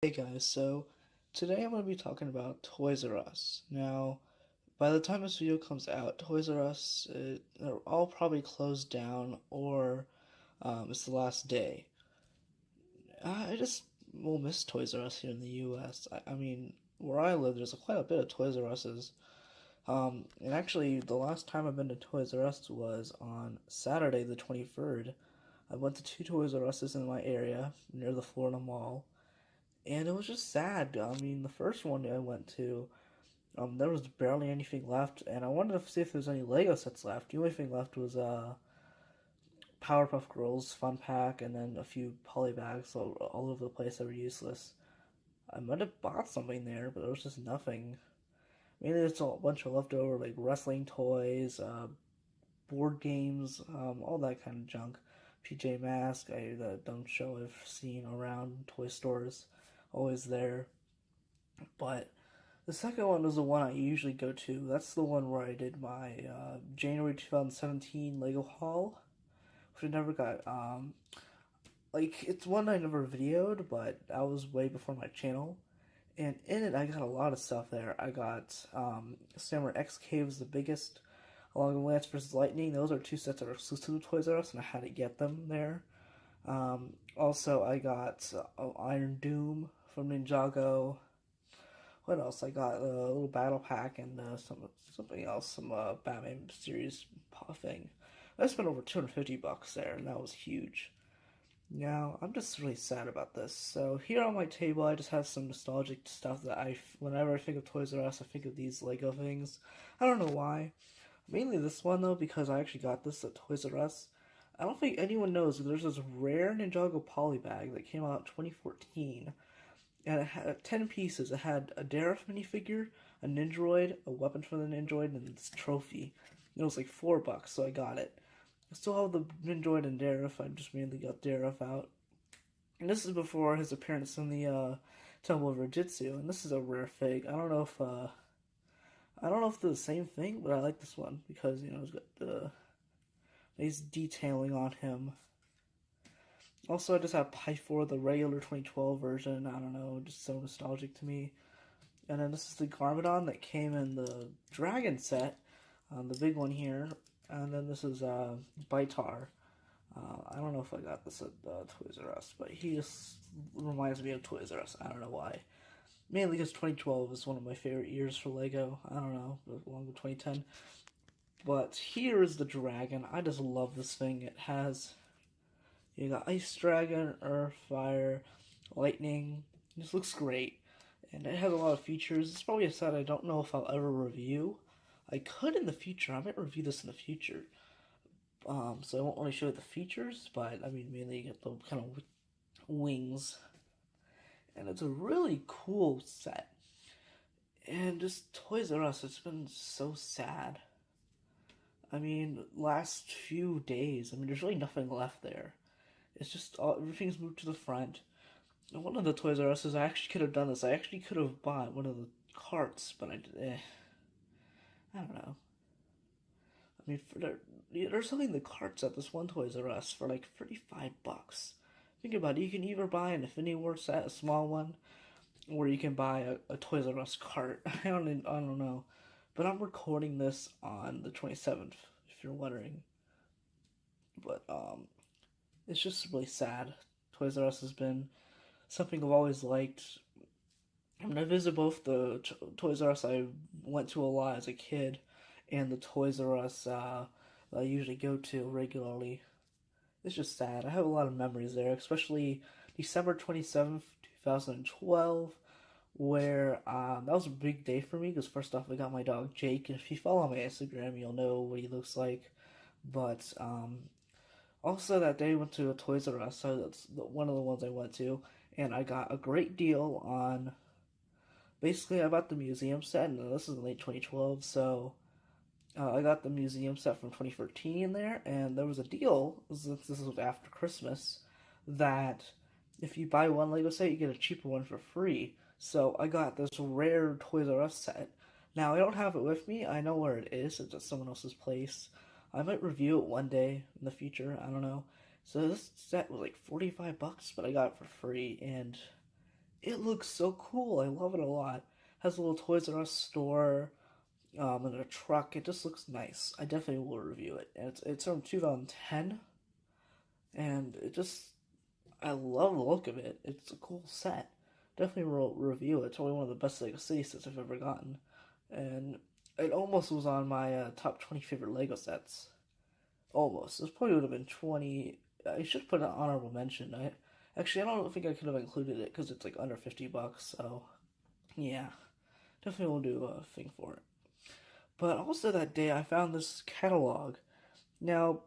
Hey guys, so today I'm going to be talking about Toys R Us. Now, by the time this video comes out, Toys R Us, they're all probably closed down or it's the last day. I just will miss Toys R Us here in the US. I mean, where I live, there's quite a bit of Toys R Us's. And actually, the last time I've been to Toys R Us was on Saturday the 23rd. I went to two Toys R Us's in my area near the Florida Mall. And it was just sad. I mean, the first one I went to, there was barely anything left, and I wanted to see if there's any Lego sets left. The only thing left was Powerpuff Girls Fun Pack, and then a few polybags all over the place that were useless. I might have bought something there, but there was just nothing. Mainly it's a bunch of leftover like wrestling toys, board games, all that kind of junk. PJ Masks, that dumb show I've seen around toy stores, always there. But the second one was the one I usually go to. That's the one where I did my January 2017 Lego haul, which I never got. It's one I never videoed, but that was way before my channel. And in it, I got a lot of stuff there. I got Samurai X Caves, the biggest, along with Lance vs. Lightning. Those are two sets that are exclusive to Toys R Us, and I had to get them there. Also, I got Iron Doom from Ninjago. What else? I got a little battle pack and something else, some Batman series thing. I spent over $250 there, and that was huge. Now, I'm just really sad about this. So here on my table, I just have some nostalgic stuff that whenever I think of Toys R Us, I think of these Lego things. I don't know why. Mainly this one though, because I actually got this at Toys R Us. I don't think anyone knows, but there's this rare Ninjago polybag that came out in 2014, and it had 10 pieces. It had a Dareth minifigure, a Nindroid, a weapon for the Nindroid, and this trophy. It was like $4, so I got it. I still have the Nindroid and Dareth. I just mainly got Dareth out. And this is before his appearance in the Temple of Rajitsu, and this is a rare fig. I don't know if they're the same thing, but I like this one because it's got the nice detailing on him. Also, I just have Pythor, the regular 2012 version. I don't know, just so nostalgic to me. And then this is the Garmadon that came in the Dragon set, the big one here. And then this is Baitar. I don't know if I got this at Toys R Us, but he just reminds me of Toys R Us. I don't know why. Mainly because 2012 is one of my favorite years for Lego. I don't know, along with 2010. But here is the dragon. I just love this thing. You got Ice Dragon, Earth, Fire, Lightning. It just looks great. And it has a lot of features. It's probably a set I don't know if I'll ever review. I could in the future. I might review this in the future. So I won't really show you the features, but I mean, mainly you get the kind of wings. And it's a really cool set. And just Toys R Us, it's been so sad. I mean, last few days, I mean, there's really nothing left there. It's just everything's moved to the front. And one of the Toys R Us's, I actually could have done this. I actually could have bought one of the carts, but I don't know. I mean, they're selling the carts at this one Toys R Us for like $35. Think about it. You can either buy an Infinity War set, a small one, or you can buy a Toys R Us cart. I don't know. But I'm recording this on the 27th, if you're wondering. But it's just really sad. Toys R Us has been something I've always liked. I mean, I visit both the Toys R Us I went to a lot as a kid and the Toys R Us that I usually go to regularly. It's just sad. I have a lot of memories there, especially December 27th, 2012, where that was a big day for me because first off, I got my dog Jake, and if you follow my Instagram, you'll know what he looks like. But also that day I went to a Toys R Us, so that's one of the ones I went to, and I got a great deal on. Basically, I bought the museum set, and this is in late 2012, so I got the museum set from 2013 in there, and there was a deal, since this was after Christmas, that if you buy one Lego set, you get a cheaper one for free. So I got this rare Toys R Us set. Now, I don't have it with me. I know where it is. It's at someone else's place. I might review it one day in the future. I don't know. So this set was like $45, but I got it for free, and It looks so cool. I love it a lot. Has a little Toys R Us store, and a truck. It just looks nice. I definitely will review it. And it's from 2010, and it just I love the look of it. It's a cool set. Definitely will review it. It's probably one of the best Lego City sets I've ever gotten, and it almost was on my top 20 favorite Lego sets. Almost. This probably would have been 20. I should put an honorable mention. I don't think I could have included it because it's like under $50. So yeah, definitely will do a thing for it. But also that day, I found this catalog. Now,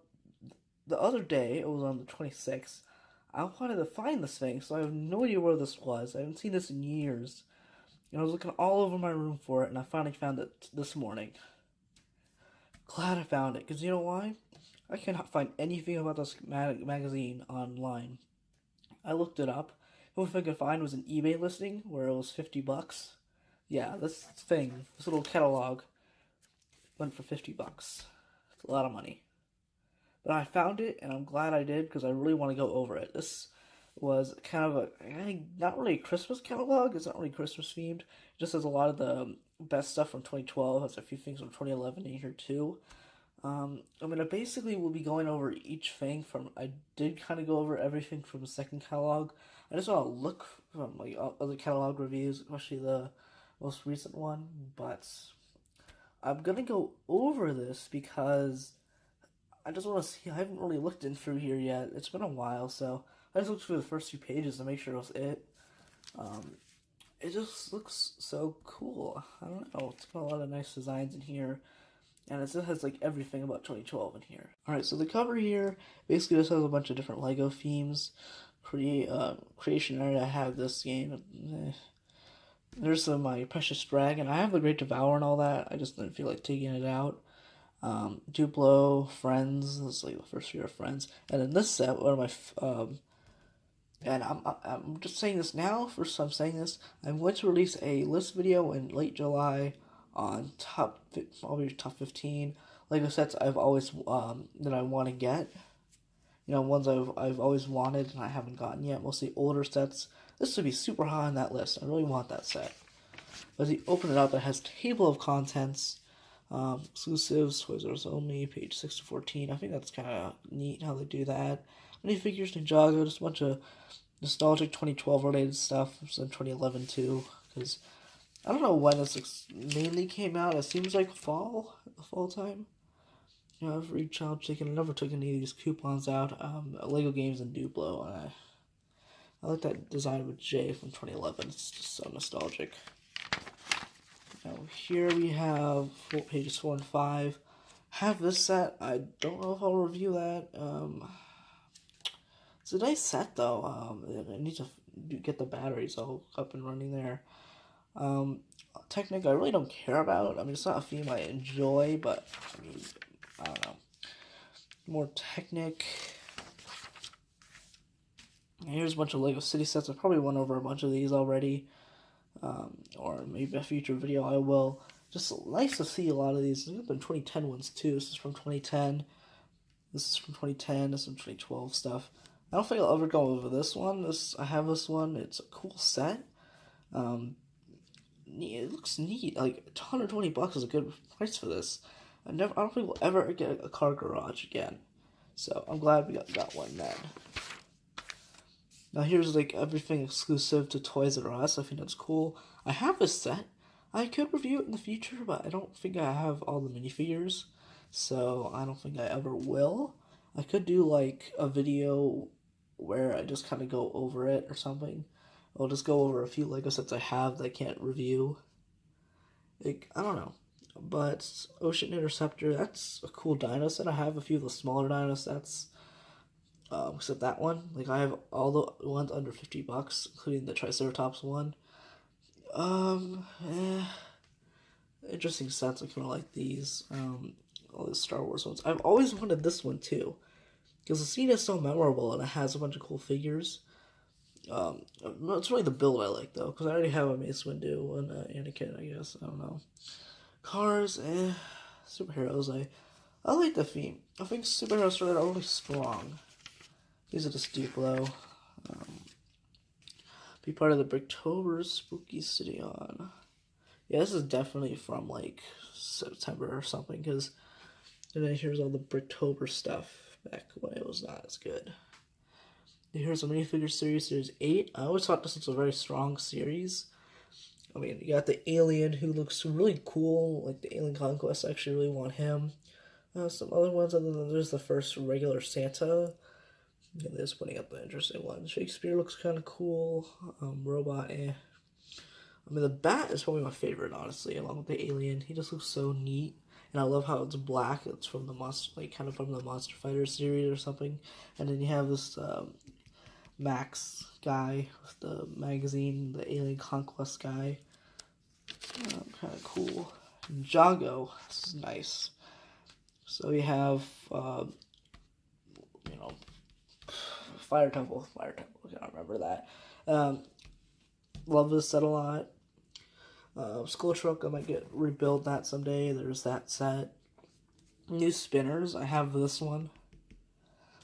the other day, it was on the 26th. I wanted to find this thing, so I have no idea where this was. I haven't seen this in years. And I was looking all over my room for it, and I finally found it this morning. Glad I found it, because you know why? I cannot find anything about this magazine online. I looked it up. The only thing I could find was an eBay listing where it was $50. Yeah, this thing, this little catalog, went for $50. It's a lot of money. But I found it, and I'm glad I did because I really want to go over it. This was kind of not really a Christmas catalog. It's not really Christmas themed. It just has a lot of the best stuff from 2012. It has a few things from 2011 in here too. I mean, I basically will be going over each thing from. I did kind of go over everything from the second catalog. I just want to look from like other catalog reviews, especially the most recent one. But I'm gonna go over this because I just want to see. I haven't really looked in through here yet. It's been a while, so I just looked through the first few pages to make sure it was it. Um, it just looks so cool. I don't know. It's got a lot of nice designs in here, and it still has like everything about 2012 in here. All right, so the cover here basically just has a bunch of different Lego themes. Creation area. I have this game. There's my Precious Dragon. I have the Great Devour and all that. I just didn't feel like taking it out. Duplo, Friends. This is like the first year of Friends, and in this set, one of my and I'm just saying this now. First time saying this, I'm going to release a list video in late July on probably top 15 Lego sets I've always that I want to get. You know, ones I've always wanted and I haven't gotten yet. Mostly older sets. This would be super high on that list. I really want that set. But as you open it up, it has table of contents. Exclusives, ToysRus only, page 6 to 14. I think that's kind of neat how they do that. Minifigures, Ninjago, just a bunch of nostalgic 2012 related stuff. Some 2011 too, because I don't know when this mainly came out. It seems like fall time. You know, every child chicken. I never took any of these coupons out. Lego Games and Duplo, and I like that design with Jay from 2011. It's just so nostalgic. Now here we have pages 4 and 5. Have this set. I don't know if I'll review that. It's a nice set though. I need to get the batteries all up and running there. Technic I really don't care about. I mean, it's not a theme I enjoy, but I mean, I don't know. More Technic. Here's a bunch of Lego City sets. I probably went over a bunch of these already. Or maybe a future video I will. Just nice to see a lot of these. There's been 2010 ones too. This is from 2010. This is from 2010. This is from 2012 stuff. I don't think I'll ever go over this one. I have this one. It's a cool set. It looks neat. Like $120 is a good price for this. I don't think we'll ever get a car garage again. So I'm glad we got one then. Now here's like everything exclusive to ToysRus. I think that's cool. I have this set. I could review it in the future, but I don't think I have all the minifigures, so I don't think I ever will. I could do like a video where I just kind of go over it or something. I'll just go over a few Lego sets I have that I can't review. Like, I don't know. But Ocean Interceptor, that's a cool dino set. I have a few of the smaller dino sets. Except that one. Like, I have all the ones under $50, including the Triceratops one. Interesting sets. I kind of like these. All the Star Wars ones. I've always wanted this one too, because the scene is so memorable and it has a bunch of cool figures. It's really the build I like though, because I already have a Mace Windu and Anakin. I guess I don't know. Cars, superheroes. I like the theme. I think superheroes are really strong. These are just Duplo. Be part of the Bricktober Spooky City on. Yeah, this is definitely from like September or something, because then here's all the Bricktober stuff back when it was not as good. Here's a minifigure series 8. I always thought this was a very strong series. I mean, you got the alien who looks really cool, like the Alien Conquest. I actually really want him. Some other ones, other than there's the first regular Santa. And they're just putting up the interesting one. Shakespeare looks kind of cool. Robot, eh. I mean, the bat is probably my favorite, honestly, along with the alien. He just looks so neat. And I love how it's black. It's from the kind of from the Monster Fighter series or something. And then you have this Max guy with the magazine, the Alien Conquest guy. Kind of cool. And Jago, this is nice. So you have, Fire Temple. I can't remember that. Love this set a lot. Skull Truck, I might rebuild that someday. There's that set. New spinners, I have this one.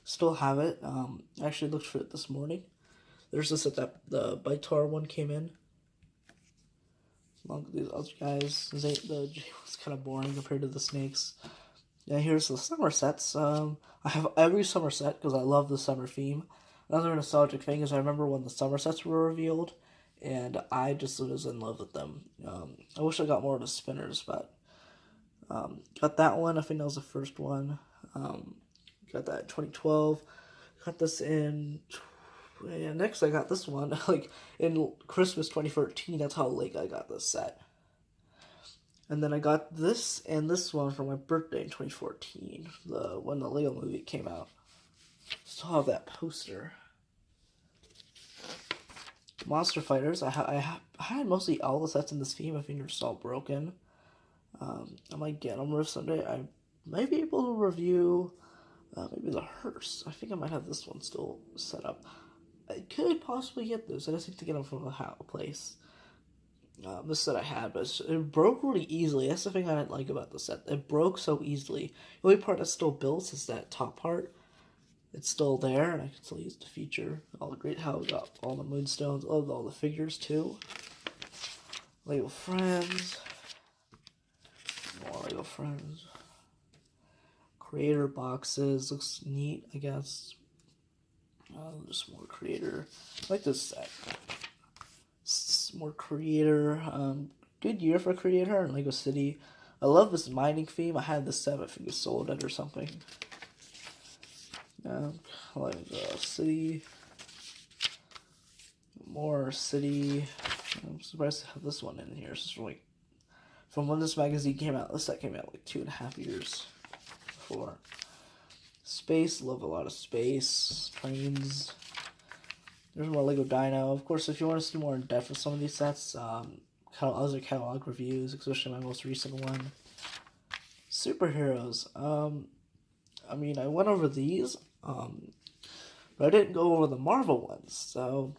Still have it. I actually looked for it this morning. There's this set that the Bitar one came in. Along with these other guys. The J was kind of boring compared to the snakes. Yeah, here's the summer sets. I have every summer set because I love the summer theme. Another nostalgic thing is I remember when the summer sets were revealed, and I just was in love with them. I wish I got more of the spinners, but got that one. I think that was the first one. Got that in 2012. Got this in... Yeah, next I got this one, like, in Christmas 2013. That's how late I got this set. And then I got this and this one for my birthday in 2014, when the Lego movie came out. Still have that poster. Monster Fighters. I had mostly all the sets in this theme. I think they're still broken. I might get them someday. I might be able to review maybe the hearse. I think I might have this one still set up. I could possibly get this. I just need to get them from a place. This set I had, but it broke really easily. That's the thing I didn't like about the set. It broke so easily. The only part that's still built is that top part. It's still there, and I can still use the feature. All the great how we got all the moonstones. Love all the figures too. Lego Friends. More Lego Friends. Creator boxes. Looks neat, I guess. Just more creator. I like this set. More creator. Good year for creator in Lego City. I love this mining theme. I had this set. I think it sold it or something. Like city. More city. I'm surprised to have this one in here. This is from when this magazine came out. This set came out like 2.5 years before. Space. Love a lot of space. Planes. There's more Lego Dino. Of course, if you want to see more in depth of some of these sets, other catalog reviews, especially my most recent one. Superheroes. I mean, I went over these, but I didn't go over the Marvel ones. So,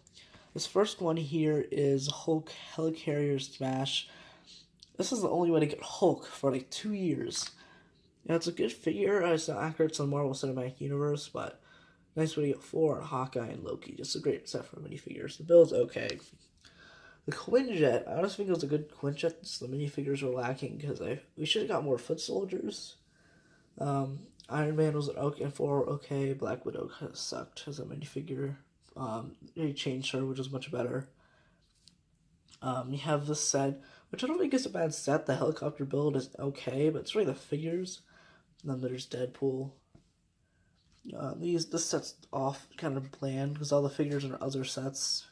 this first one here is Hulk Helicarrier Smash. This is the only way to get Hulk for like 2 years. Yeah, it's a good figure. It's not accurate to the Marvel Cinematic Universe, but nice way to get 4 on Hawkeye and Loki. Just a great set for minifigures. The build's okay. The Quinjet. I honestly think it was a good Quinjet. Just the minifigures were lacking because we should have got more foot soldiers. Iron Man was okay. Black Widow kind of sucked as a minifigure. They changed her, which is much better. You have this set, which I don't think is a bad set. The helicopter build is okay, but it's really the figures. And then there's Deadpool. This set's off kind of bland because all the figures are in other sets.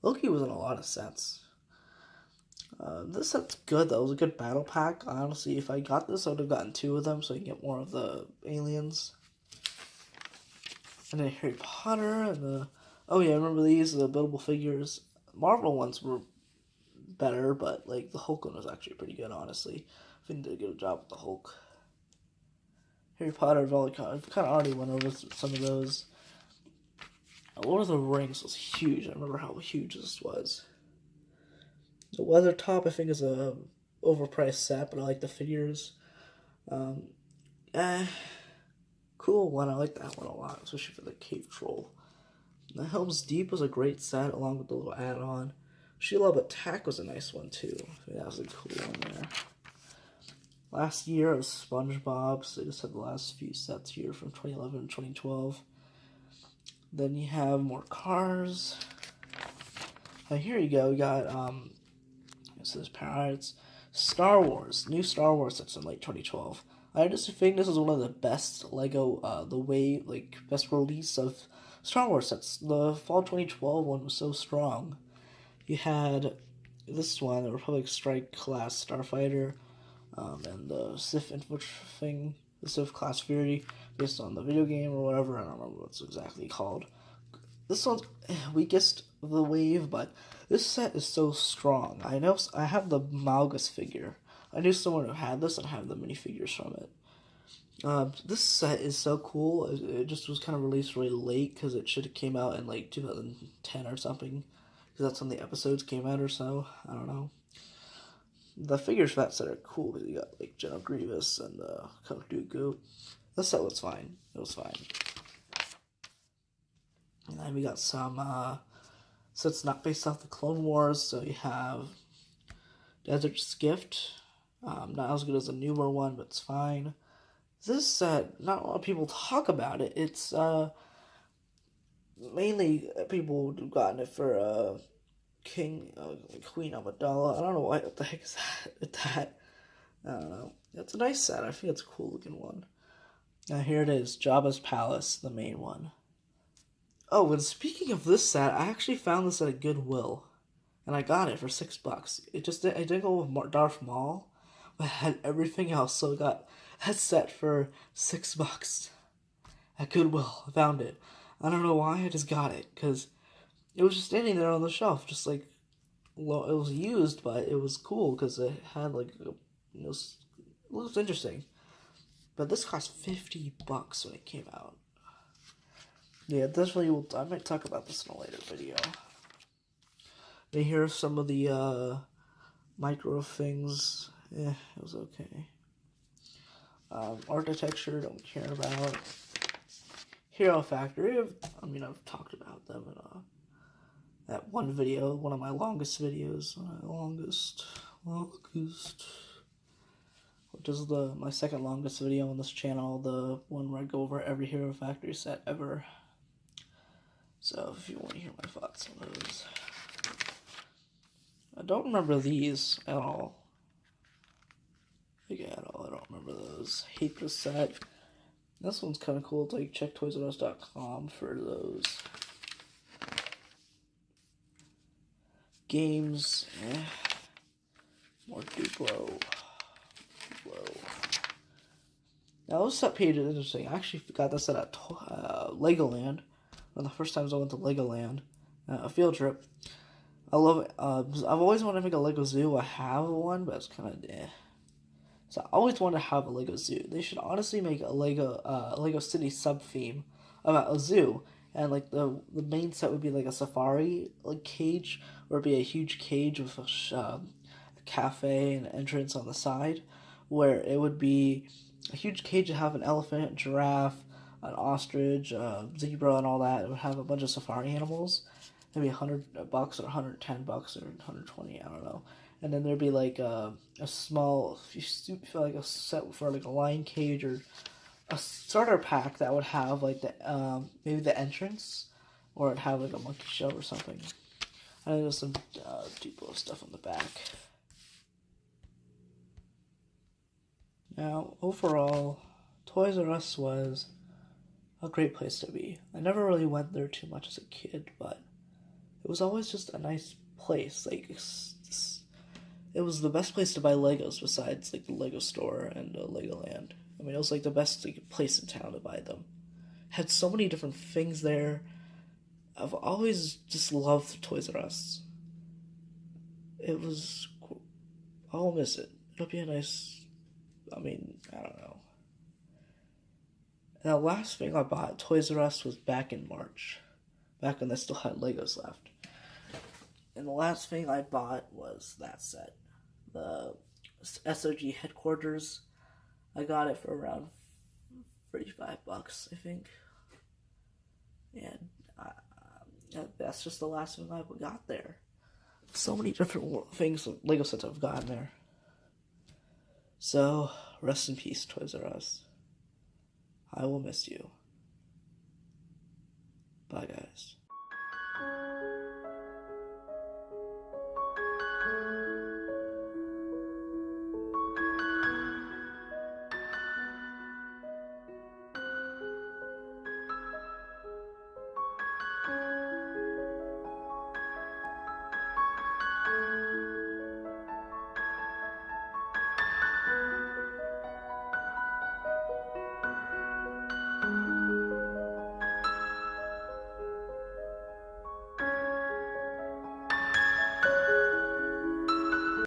Loki was in a lot of sets. This set's good though. It was a good battle pack. Honestly, if I got this, I would have gotten 2 of them so I can get more of the aliens. And then Harry Potter and the... Oh yeah, I remember these, the buildable figures. Marvel ones were better, but like the Hulk one was actually pretty good, honestly. I think they did a good job with the Hulk. Harry Potter, I've kind of already went over some of those. Lord of the Rings was huge. I remember how huge this was. The Weather Top, I think, is a overpriced set, but I like the figures. Cool one. I like that one a lot, especially for the Cave Troll. The Helm's Deep was a great set, along with the little add-on. Shield of Attack was a nice one, too. That was a cool one there. Last year of SpongeBob, so they just had the last few sets here from 2011 and 2012. Then you have more cars. Here you go. We got, this is Pirates. Star Wars. New Star Wars sets in late 2012. I just think this is one of the best Lego, best release of Star Wars sets. The fall 2012 one was so strong. You had this one, the Republic Strike class Starfighter, and the Sith thing, the Sith class Fury, based on the video game or whatever. I don't remember what it's exactly called. This one's weakest of the wave, but this set is so strong. I know I have the Malgus figure. I knew someone who had this and have the minifigures from it. This set is so cool. It just was kind of released really late because it should have came out in like 2010 or something. Because that's when the episodes came out or so. I don't know. The figures for that set are cool because you got like General Grievous and Count Dooku. This set was fine. It was fine. And then we got some sets not based off the Clone Wars. So you have Desert's Gift. Not as good as the newer one, but it's fine. This set, not a lot of people talk about it. It's mainly people who've gotten it for Queen Amidala. I don't know what the heck is that. I don't know. It's a nice set. I think it's a cool looking one. Now here it is, Jabba's Palace, the main one. Oh, and speaking of this set, I actually found this at a Goodwill, and I got it for $6. I didn't go with Darth Maul, but I had everything else, so I got that set for $6 at Goodwill. I found it. I don't know why, I just got it, because it was just standing there on the shelf, just like, well, it was used, but it was cool, because it had, like, it looks interesting. But this cost $50 when it came out. Yeah, definitely, I might talk about this in a later video. Then here's some of the, micro things. Yeah, it was okay. Architecture, don't care about. Hero Factory, I've talked about them in that one video, one of my longest videos. Longest. Which is my second longest video on this channel, the one where I go over every Hero Factory set ever. So if you want to hear my thoughts on those. I don't remember these at all. I don't remember those. Hate this set. This one's kind of cool. It's like check ToysRus.com for those. Games. More Duplo. Now this set page is interesting. I actually got this at Legoland. One of the first times I went to Legoland. A field trip. I love it. I've always wanted to make a Lego zoo. I have one, but it's kind of So I always wanted to have a Lego zoo. They should honestly make a Lego City sub-theme about a zoo. And like the main set would be like a safari cage, or it'd be a huge cage with a cafe and an entrance on the side, where it would be a huge cage to have an elephant, giraffe, an ostrich, zebra, and all that. It would have a bunch of safari animals. Maybe $100 or $110 or $120, I don't know. And then there'd be like a small, if you feel like a set for like a lion cage or a starter pack that would have like the maybe the entrance, or it'd have like a monkey show or something. And there's some Duplo stuff on the back. Now, overall, Toys R Us was a great place to be. I never really went there too much as a kid, but it was always just a nice place. Like, it was the best place to buy Legos besides like the Lego store and Legoland. I mean, it was like the best place in town to buy them. Had so many different things there. I've always just loved Toys R Us. It was cool. I'll miss it. It'll be a nice, I don't know. And the last thing I bought at Toys R Us was back in March. Back when they still had Legos left. And the last thing I bought was that set. The SOG headquarters. I got it for around $35, I think. And that's just the last thing I got there. So many different things, Lego sets I've gotten there. So, rest in peace, Toys R Us. I will miss you. Bye, guys.